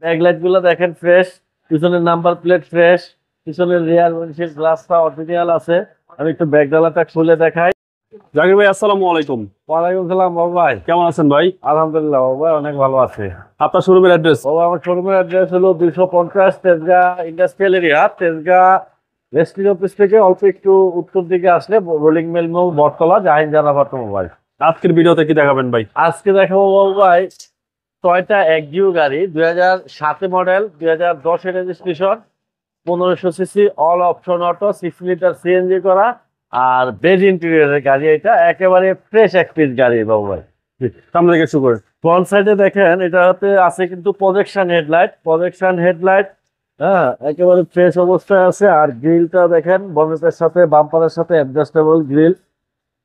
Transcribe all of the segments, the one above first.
Backlight গুলো দেখেন fresh, পিছনের নাম্বার প্লেট ফ্রেশ, পিছনের রিয়ার উইন্ডশিল্ড গ্লাসটা অরিজিনাল আছে। আমি একটু ব্যাক ডালাটা খুলে দেখাই। জাকির ভাই, আসসালামু আলাইকুম। ওয়ালাইকুম সালাম বাবু ভাই। কেমন আছেন ভাই? আলহামদুলিল্লাহ বাবু ভাই, অনেক ভালো আছে। আপনার শোরুমের অ্যাড্রেস? বাবু আমার শোরুমের অ্যাড্রেস হলো 250 Tejgaon industrial area, Tejgaon রেস্ট্রি office থেকে অল্প একটু উত্তর দিকে আসলে রোলিং মিল মোড়, বটতলা, জাহিন জানা অটোমোবাইল। আজকের ভিডিওতে কি দেখাবেন ভাই? আজকে দেখাবো বাবু ভাই টয়োটা এক্সিও গাড়ি, 2007 model, 2010 registration, 1500 CC, all option auto, 6 litre CNG করা, আর বেজ ইন্টেরিয়রের গাড়ি। এটা একেবারে ফ্রেশ এক পিস গাড়ি বাবু ভাই। সামনে থেকে শুরু করে ফ্রন্ট সাইডে দেখেন এটাতে আছে কিন্তু প্রজেকশন হেডলাইট। হ্যাঁ, একেবারে ফ্রেশ অবস্থায় আছে। আর গ্রিলটা দেখেন বনেটের সাথে বাম্পারের সাথে অ্যাডজাস্টেবল গ্রিল,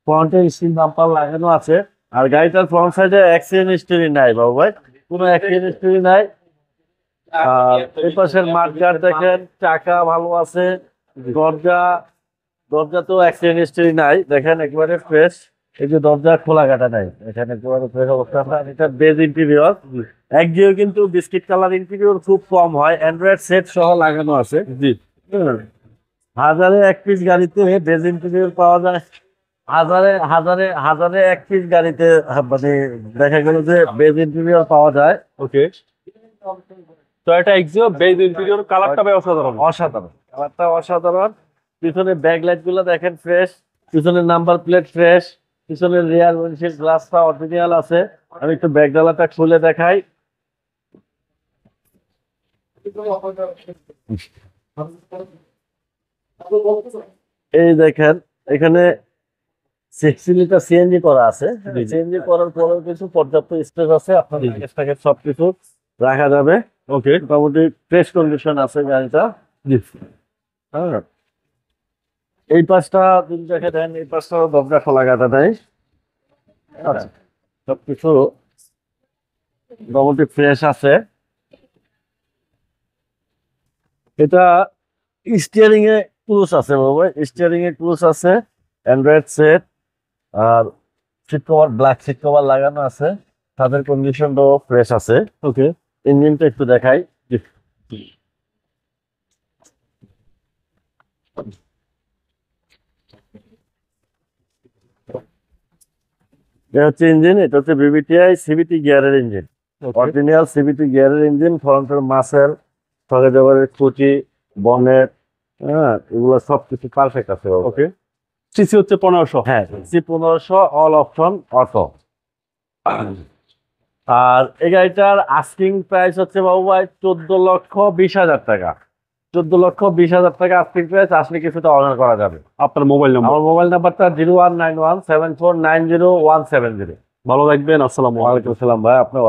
ফ্রন্টে স্টিল বাম্পার লাগানো আছে। আর গাড়িটার ফ্রন্ট সাইডে অ্যাক্সিডেন্ট হিস্টরি নাই বাবু ভাই, কোনো অ্যাক্সিডেন্ট হিস্টরি নাই। আর এই পাশের মাঠগার্ড দেখেন, চাকা ভালো আছে। দরজা দরজা তো অ্যাক্সিডেন্ট হিস্টরি নাই, দেখেন একেবারে ফ্রেশ। এই যে দরজা খোলা কাটা নাই, এখানে একেবারে ফ্রেশ অবস্থা আছে। আর এটা বেজ ইন্টেরিয়র, একদিও কিন্তু বিস্কিট কালার ইন্টেরিয়র খুব কম হয়, অ্যান্ড্রয়েড সেট সহ লাগানো আছে। জি। হাজারে এক পিস গাড়িতে বেজ ইন্টেরিয়র পাওয়া যায়। হাজারে হাজারে হাজারে এক পিস গাড়িতে মানে দেখা গেল যে বেজ ইন্টেরিয়র পাওয়া যায়। ওকে। টয়োটা এক্সিও বেজ ইন্টেরিয়র, কালারটা ভাই অসাধারণ। অসাধারণ, কালারটা অসাধারণ। পিছনে ব্যাকলাইট গুলো দেখেন ফ্রেশ, পিছনের নাম্বার প্লেট ফ্রেশ, পিছনের রিয়ার উইন্ডশিল্ড গ্লাসটা অরিজিনাল আছে। আমি একটু ব্যাক ডালাটা খুলে দেখাই। এই দেখেন এখানে 60 লিটার সিএনজি করা আছে। সিএনজি করার পরেও কিছু পর্যাপ্ত স্পেস আছে, আপনার প্যাকেজ সবকিছু রাখা যাবে। ওকে। মোটামুটি ফ্রেশ কন্ডিশন আছে গাড়িটা। জি। হ্যাঁ, এই পাশটা যদি দেখে দেন, এই পাশটা দরজা খোলা কাটা দেয়। আচ্ছা, সবকিছু মোটামুটি ফ্রেশ আছে। এটা স্টিয়ারিং এ ক্রুজ আছে বাবা, স্টিয়ারিং এ ক্রুজ আছে, অ্যান্ড্রয়েড সেট। আর seat cover, black seat cover লাগানো আছে। তাদের কন্ডিশনটাও ফ্রেশ আছে। ওকে। ইঞ্জিনটা একটু দেখাই। এটা হচ্ছে ইঞ্জিন, এটা হচ্ছে বিবিটিআই সিভিটি গিয়ারের ইঞ্জিন, অরিজিনাল সিভিটি গিয়ারের ইঞ্জিন। ফ্রন্টের মাসেল, সঙ্গে যাবারের কুচি, বনেট, হ্যাঁ, এগুলো সবকিছু পারফেক্ট আছে। ওকে। সিসি হচ্ছে 1500। হ্যাঁ, সি 1500, অল অপশন অটো। আর এই গাড়িটার আস্কিং প্রাইস হচ্ছে বাবু ভাই 14,20,000 টাকা। 14,20,000 টাকা আস্কিং প্রাইস। আসলে কিছুটা অর্ডার করা যাবে। আপনার মোবাইল নাম্বার? আমার মোবাইল নাম্বারটা 01917490 170। ভালো থাকবেন। আসসালামু আলাইকুম। ওয়ালাইকুম আসসালাম ভাই, আপনার